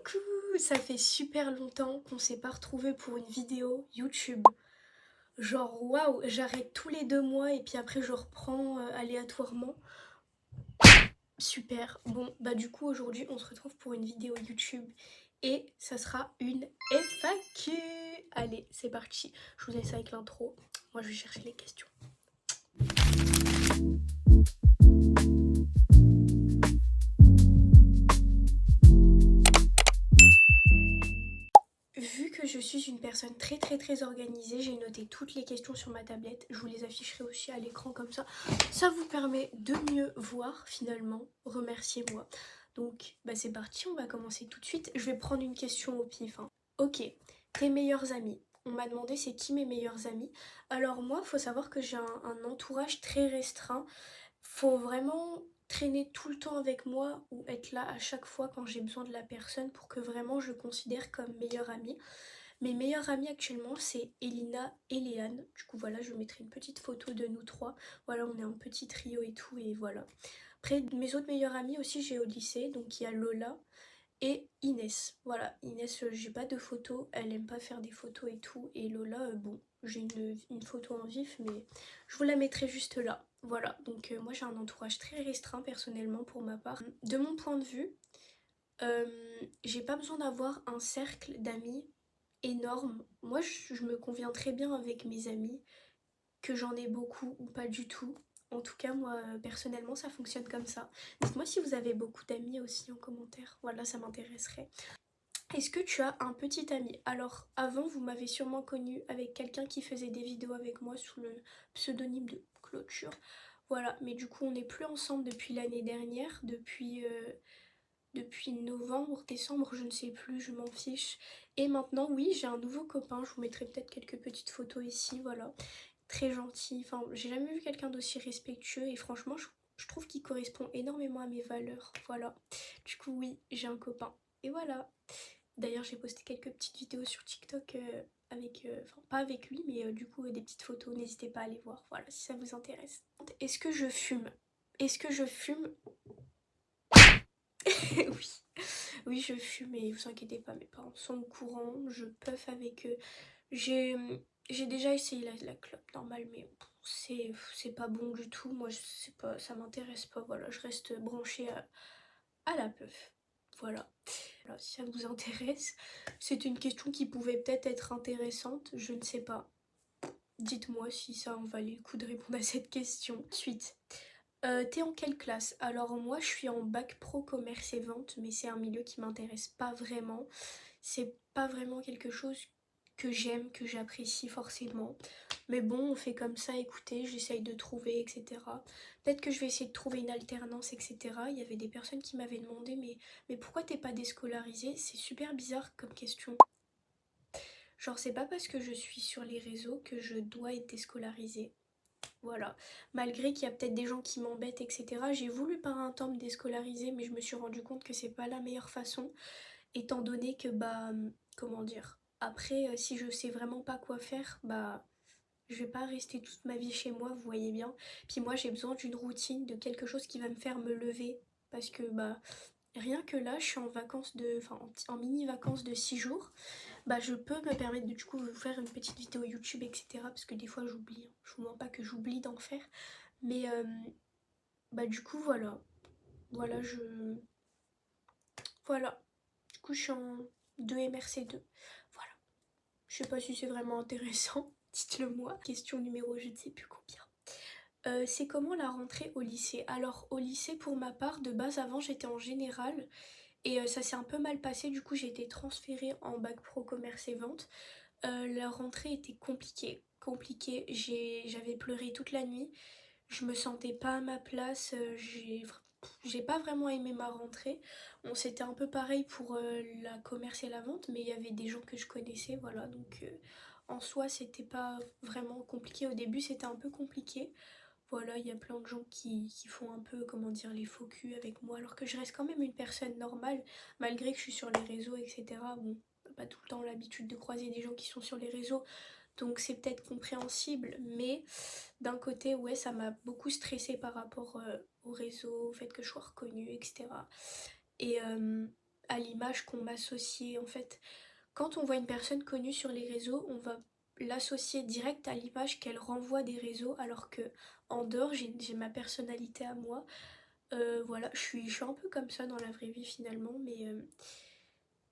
Coucou, ça fait super longtemps qu'on s'est pas retrouvés pour une vidéo YouTube. Genre waouh, j'arrête tous les 2 mois et puis après je reprends aléatoirement. Super. Bon, bah du coup aujourd'hui on se retrouve pour une vidéo YouTube et ça sera une FAQ. Allez, c'est parti. Je vous laisse avec l'intro. Moi je vais chercher les questions. Vu que je suis une personne très organisée, j'ai noté toutes les questions sur ma tablette. Je vous les afficherai aussi à l'écran comme ça. Ça vous permet de mieux voir finalement. Remerciez-moi. Donc bah c'est parti, on va commencer tout de suite. Je vais prendre une question au pif, hein. Ok, tes meilleurs amis. On m'a demandé c'est qui mes meilleurs amis. Alors moi, faut savoir que j'ai un entourage très restreint. Faut vraiment traîner tout le temps avec moi ou être là à chaque fois quand j'ai besoin de la personne pour que vraiment je considère comme meilleure amie. Mes meilleures amies actuellement c'est Elina et Léane. Du coup voilà, je mettrai une petite photo de nous trois. Voilà, on est un petit trio et tout et voilà. Après mes autres meilleures amies aussi j'ai au lycée, donc il y a Lola et Inès. Voilà, Inès, j'ai pas de photos, elle aime pas faire des photos et tout. Et Lola, bon, j'ai une photo en vif, mais je vous la mettrai juste là. Voilà, donc moi j'ai un entourage très restreint personnellement pour ma part. De mon point de vue, j'ai pas besoin d'avoir un cercle d'amis énorme. Moi je me conviens très bien avec mes amis, que j'en ai beaucoup ou pas du tout. En tout cas, moi, personnellement, ça fonctionne comme ça. Dites-moi si vous avez beaucoup d'amis aussi en commentaire. Voilà, ça m'intéresserait. Est-ce que tu as un petit ami? Alors, avant, vous m'avez sûrement connu avec quelqu'un qui faisait des vidéos avec moi sous le pseudonyme de Clôture. Voilà, mais du coup, on n'est plus ensemble depuis l'année dernière, depuis novembre, décembre, je ne sais plus, je m'en fiche. Et maintenant, oui, j'ai un nouveau copain, je vous mettrai peut-être quelques petites photos ici, voilà. Très gentil, enfin, j'ai jamais vu quelqu'un d'aussi respectueux et franchement, je trouve qu'il correspond énormément à mes valeurs, voilà. Du coup, oui, j'ai un copain. Et voilà. D'ailleurs, j'ai posté quelques petites vidéos sur TikTok enfin pas avec lui, mais du coup des petites photos. N'hésitez pas à aller voir, voilà, si ça vous intéresse. Est-ce que je fume? Est-ce que je fume? Oui, oui, je fume et vous inquiétez pas, mes parents sont au courant. Je puff avec eux. J'ai j'ai déjà essayé la clope normale, mais c'est pas bon du tout. Moi, c'est pas, ça m'intéresse pas. Voilà, je reste branchée à la puff. Voilà. Alors, si ça vous intéresse, c'est une question qui pouvait peut-être être intéressante, je ne sais pas. Dites-moi si ça en valait le coup de répondre à cette question. Ensuite, t'es en quelle classe? Alors moi, je suis en bac pro commerce et vente, mais c'est un milieu qui m'intéresse pas vraiment. C'est pas vraiment quelque chose que j'aime, que j'apprécie forcément. Mais bon, on fait comme ça, écoutez, j'essaye de trouver, etc. Peut-être que je vais essayer de trouver une alternance, etc. Il y avait des personnes qui m'avaient demandé, mais pourquoi t'es pas déscolarisée? C'est super bizarre comme question. Genre, c'est pas parce que je suis sur les réseaux que je dois être déscolarisée. Voilà. Malgré qu'il y a peut-être des gens qui m'embêtent, etc. J'ai voulu par un temps me déscolariser, mais je me suis rendu compte que c'est pas la meilleure façon, étant donné que, bah, comment dire, après, si je sais vraiment pas quoi faire, bah, je vais pas rester toute ma vie chez moi, vous voyez bien. Puis moi, j'ai besoin d'une routine, de quelque chose qui va me faire me lever, parce que, bah, rien que là, je suis en vacances enfin, en mini-vacances de 6 jours, bah, je peux me permettre de, du coup, vous faire une petite vidéo YouTube, etc. Parce que des fois, j'oublie, hein. Je vous mens pas que j'oublie d'en faire. Mais, bah, du coup, voilà. Voilà, Voilà. Du coup, je suis en 2 MRC2. Voilà. Je sais pas si c'est vraiment intéressant. Dites-le moi. Question numéro je ne sais plus combien. C'est comment la rentrée au lycée? Alors, au lycée, pour ma part, de base, avant, j'étais en général. Et ça s'est un peu mal passé. Du coup, j'ai été transférée en bac pro commerce et vente. La rentrée était compliquée. Compliquée. J'avais pleuré toute la nuit. Je me sentais pas à ma place. J'ai pas vraiment aimé ma rentrée. On C'était un peu pareil pour la commerce et la vente, mais il y avait des gens que je connaissais, voilà. Donc en soi, c'était pas vraiment compliqué. Au début, c'était un peu compliqué. Voilà, il y a plein de gens qui font un peu, comment dire, les faux culs avec moi, alors que je reste quand même une personne normale, malgré que je suis sur les réseaux, etc. Bon, pas tout le temps l'habitude de croiser des gens qui sont sur les réseaux, donc c'est peut-être compréhensible, mais d'un côté, ouais, ça m'a beaucoup stressée par rapport au réseau, au fait que je sois reconnue, etc. Et à l'image qu'on m'associait. En fait, quand on voit une personne connue sur les réseaux, on va l'associer direct à l'image qu'elle renvoie des réseaux, alors que en dehors, j'ai ma personnalité à moi. Voilà, je suis un peu comme ça dans la vraie vie finalement, mais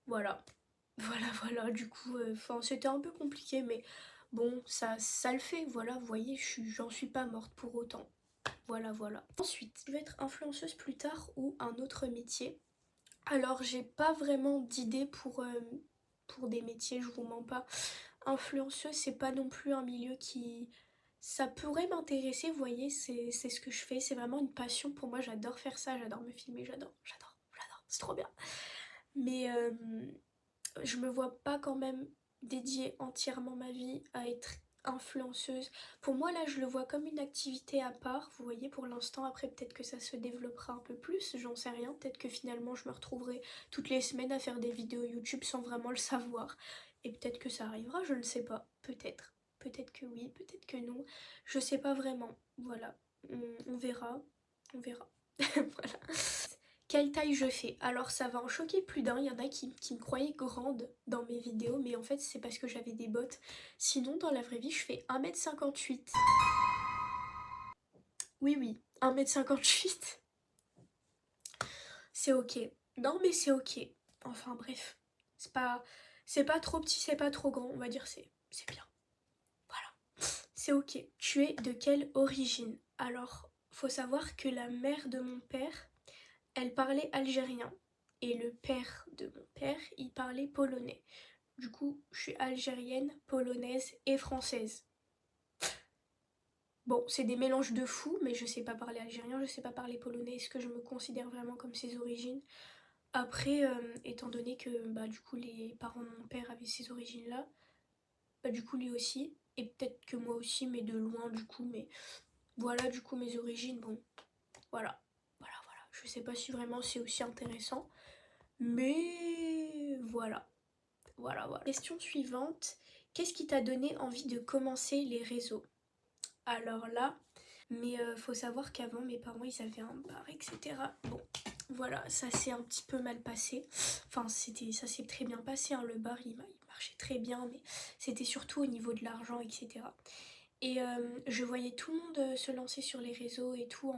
voilà. Voilà, du coup, c'était un peu compliqué, mais bon, ça le fait, voilà, vous voyez, j'en suis pas morte pour autant. Voilà. Ensuite, je vais être influenceuse plus tard ou un autre métier. Alors, j'ai pas vraiment d'idée pour des métiers, je vous mens pas. Influenceuse, c'est pas non plus un milieu qui... Ça pourrait m'intéresser, vous voyez, c'est ce que je fais, c'est vraiment une passion pour moi, j'adore faire ça, j'adore me filmer, j'adore, c'est trop bien. Mais je me vois pas quand même dédier entièrement ma vie à être influenceuse. Pour moi là je le vois comme une activité à part, vous voyez, pour l'instant. Après peut-être que ça se développera un peu plus, j'en sais rien, peut-être que finalement je me retrouverai toutes les semaines à faire des vidéos YouTube sans vraiment le savoir. Et peut-être que ça arrivera, je ne sais pas, peut-être. Peut-être que oui, peut-être que non. Je sais pas vraiment. Voilà. On verra. On verra. Voilà. Quelle taille je fais? Alors ça va en choquer plus d'un, il y en a qui me croyaient grande dans mes vidéos, mais en fait c'est parce que j'avais des bottes. Sinon dans la vraie vie je fais 1m58. Oui, 1m58. C'est ok. Non mais c'est ok. Enfin bref. C'est pas trop petit, c'est pas trop grand, on va dire c'est bien. Voilà. C'est ok. Tu es de quelle origine? Alors, faut savoir que la mère de mon père, elle parlait algérien. Et le père de mon père, il parlait polonais. Du coup, je suis algérienne, polonaise et française. Bon, c'est des mélanges de fous, mais je sais pas parler algérien, je sais pas parler polonais. Est-ce que je me considère vraiment comme ses origines? Après, étant donné que bah, du coup les parents de mon père avaient ces origines-là, bah, du coup lui aussi, et peut-être que moi aussi, mais de loin du coup, mais voilà du coup mes origines, bon, voilà. Je sais pas si vraiment c'est aussi intéressant, mais voilà. Question suivante. Qu'est-ce qui t'a donné envie de commencer les réseaux? Alors là, mais faut savoir qu'avant mes parents ils avaient un bar, etc. Bon, voilà, ça s'est un petit peu mal passé. Enfin, ça s'est très bien passé, hein, le bar il marchait très bien, mais c'était surtout au niveau de l'argent, etc. Et je voyais tout le monde se lancer sur les réseaux et tout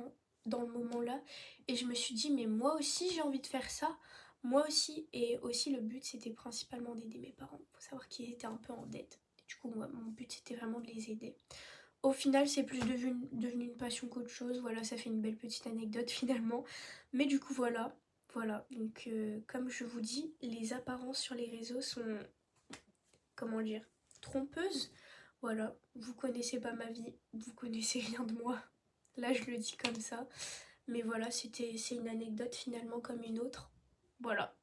dans le moment là. Et je me suis dit, mais moi aussi j'ai envie de faire ça. Moi aussi. Et aussi le but c'était principalement d'aider mes parents. Faut savoir qu'ils étaient un peu en dette. Et du coup, moi, mon but c'était vraiment de les aider. Au final, c'est plus devenu une passion qu'autre chose. Voilà, ça fait une belle petite anecdote finalement. Mais du coup, voilà. Donc comme je vous dis, les apparences sur les réseaux sont, comment dire, trompeuses. Voilà, vous connaissez pas ma vie, vous connaissez rien de moi. Là, je le dis comme ça. Mais voilà, c'est une anecdote finalement comme une autre. Voilà,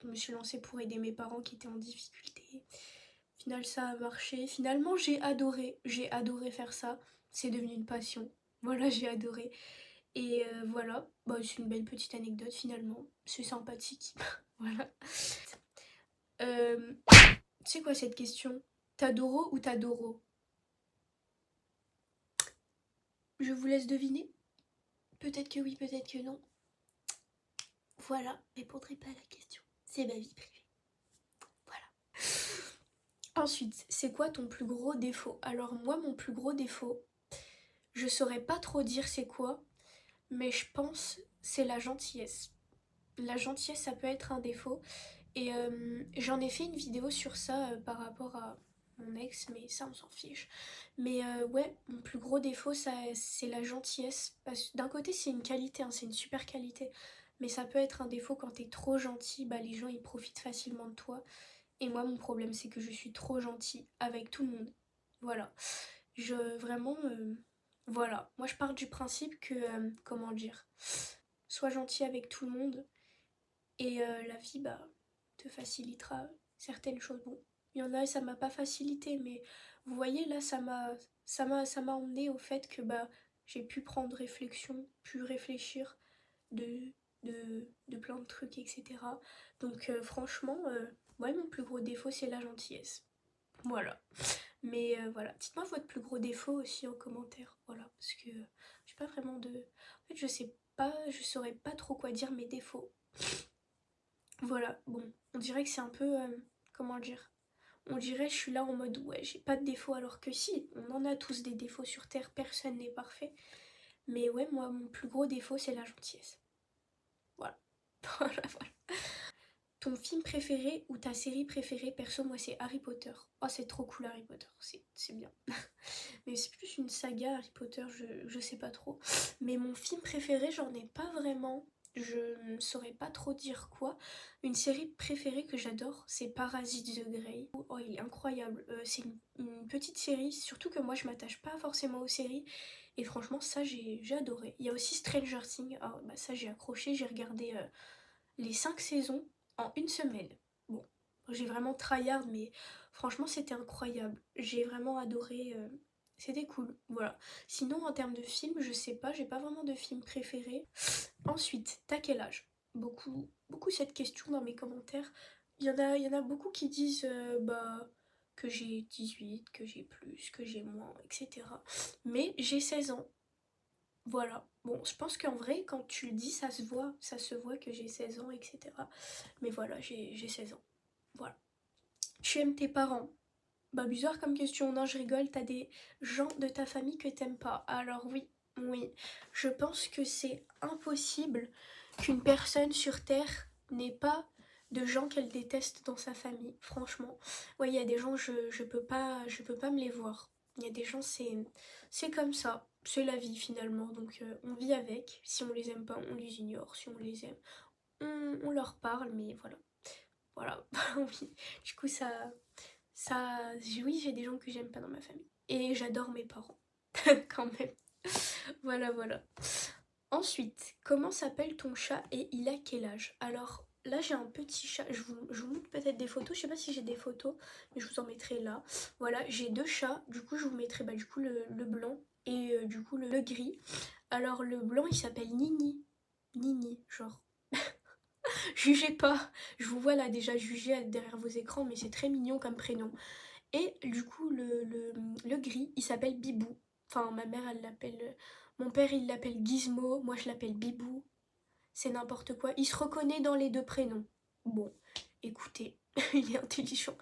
je me suis lancée pour aider mes parents qui étaient en difficulté. Au final, ça a marché. Finalement, j'ai adoré faire ça. C'est devenu une passion. Voilà, j'ai adoré. Et voilà, bah, c'est une belle petite anecdote finalement. C'est sympathique. Voilà. C'est quoi cette question? Tadoro ou Tadoro? Je vous laisse deviner. Peut-être que oui, peut-être que non. Voilà, je répondrai pas à la question. C'est ma vie privée. Voilà. Ensuite, c'est quoi ton plus gros défaut? Alors moi, mon plus gros défaut, je saurais pas trop dire c'est quoi, mais je pense c'est la gentillesse. La gentillesse, ça peut être un défaut. Et j'en ai fait une vidéo sur ça par rapport à mon ex, mais ça on s'en fiche. Mais ouais, mon plus gros défaut, c'est la gentillesse. Parce que d'un côté c'est une qualité, hein, c'est une super qualité. Mais ça peut être un défaut quand t'es trop gentil, bah les gens ils profitent facilement de toi. Et moi mon problème c'est que je suis trop gentille avec tout le monde. Voilà. Vraiment, voilà. Moi je pars du principe que, comment dire, sois gentil avec tout le monde. Et la vie, bah, te facilitera certaines choses. Bon, il y en a, ça m'a pas facilité, mais vous voyez, là, ça m'a emmené au fait que bah, j'ai pu prendre réflexion, pu réfléchir de, de plein de trucs, etc. Donc franchement, ouais, mon plus gros défaut, c'est la gentillesse. Voilà. Mais voilà, dites-moi votre plus gros défaut aussi en commentaire. Voilà, parce que j'ai pas vraiment de... En fait, je sais pas, je saurais pas trop quoi dire mes défauts. Voilà, bon, on dirait que c'est un peu, comment dire? On dirait je suis là en mode ouais, j'ai pas de défaut alors que si, on en a tous des défauts sur Terre, personne n'est parfait. Mais ouais, moi, mon plus gros défaut, c'est la gentillesse. Voilà. Voilà, voilà. Ton film préféré ou ta série préférée, perso, moi, c'est Harry Potter. Oh, c'est trop cool, Harry Potter, c'est bien. Mais c'est plus une saga, Harry Potter, je sais pas trop. Mais mon film préféré, j'en ai pas vraiment. Je ne saurais pas trop dire quoi. Une série préférée que j'adore, c'est Parasite the Grey. Oh, il est incroyable. C'est une petite série, surtout que moi, je m'attache pas forcément aux séries. Et franchement, ça, j'ai adoré. Il y a aussi Stranger Things. Ah, bah ça, j'ai accroché. J'ai regardé les 5 saisons en une semaine. Bon, j'ai vraiment tryhard, mais franchement, c'était incroyable. J'ai vraiment adoré. C'était cool, voilà. Sinon, en termes de films, je sais pas, j'ai pas vraiment de film préféré. Ensuite, t'as quel âge? Beaucoup cette question dans mes commentaires. Il y en a beaucoup qui disent bah, que j'ai 18, que j'ai plus, que j'ai moins, etc. Mais j'ai 16 ans. Voilà. Bon, je pense qu'en vrai, quand tu le dis, ça se voit que j'ai 16 ans, etc. Mais voilà, j'ai 16 ans. Voilà. Tu aimes tes parents? Bah bizarre comme question, non je rigole, t'as des gens de ta famille que t'aimes pas. Alors oui, oui, je pense que c'est impossible qu'une personne sur Terre n'ait pas de gens qu'elle déteste dans sa famille, franchement. Ouais, il y a des gens, je peux pas me les voir. Il y a des gens, c'est comme ça, c'est la vie finalement, donc on vit avec. Si on les aime pas, on les ignore. Si on les aime, on leur parle, mais voilà. Voilà, oui. Du coup, oui, j'ai des gens que j'aime pas dans ma famille. Et j'adore mes parents, quand même. Voilà, voilà. Ensuite, comment s'appelle ton chat et il a quel âge? Alors, là, j'ai un petit chat. Je vous montre peut-être des photos. Je sais pas si j'ai des photos, mais je vous en mettrai là. Voilà, j'ai deux chats. Du coup, je vous mettrai bah, du coup, le blanc et du coup, le gris. Alors, le blanc, il s'appelle Nini. Nini, genre. Jugez pas. Je vous vois là déjà juger derrière vos écrans, mais c'est très mignon comme prénom. Et du coup, le gris, il s'appelle Bibou. Enfin, ma mère, elle l'appelle. Mon père, il l'appelle Gizmo. Moi, je l'appelle Bibou. C'est n'importe quoi. Il se reconnaît dans les deux prénoms. Bon, écoutez, il est intelligent.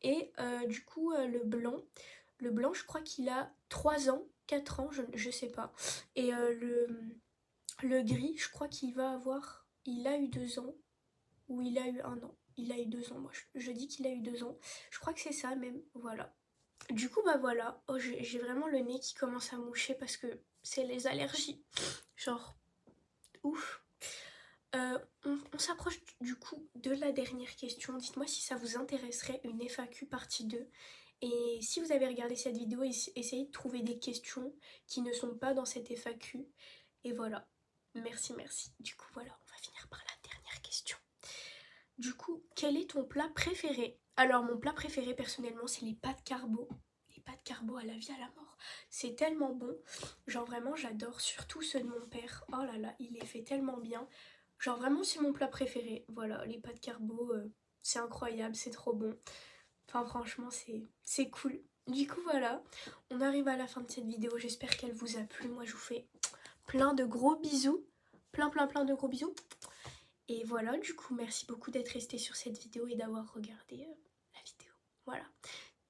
Et du coup, le blanc, je crois qu'il a 3 ans, 4 ans, je sais pas. Et le gris, je crois qu'il va avoir. Il a eu 2 ans. Ou il a eu 1 an. Il a eu 2 ans, moi. Je dis qu'il a eu 2 ans. Je crois que c'est ça même. Voilà. Du coup, bah voilà, oh, j'ai vraiment le nez qui commence à moucher parce que c'est les allergies. Genre, ouf. On s'approche du coup de la dernière question. Dites-moi si ça vous intéresserait une FAQ partie 2. Et si vous avez regardé cette vidéo, essayez de trouver des questions qui ne sont pas dans cette FAQ. Et voilà. Merci, merci. Du coup, voilà, on va finir par la dernière question. Du coup, quel est ton plat préféré? Alors, mon plat préféré, personnellement, c'est les pâtes carbo. Les pâtes carbo à la vie, à la mort. C'est tellement bon. Genre, vraiment, j'adore. Surtout ceux de mon père. Oh là là, il les fait tellement bien. Genre, vraiment, c'est mon plat préféré. Voilà, les pâtes carbo, c'est incroyable, c'est trop bon. Enfin, franchement, c'est cool. Du coup, voilà. On arrive à la fin de cette vidéo. J'espère qu'elle vous a plu. Moi, je vous fais plein de gros bisous. Plein, plein, plein de gros bisous. Et voilà, du coup, merci beaucoup d'être resté sur cette vidéo et d'avoir regardé la vidéo. Voilà.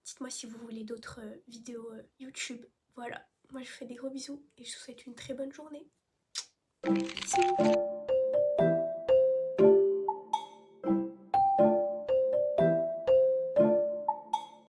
Dites-moi si vous voulez d'autres vidéos YouTube. Voilà. Moi, je vous fais des gros bisous et je vous souhaite une très bonne journée. Bisous.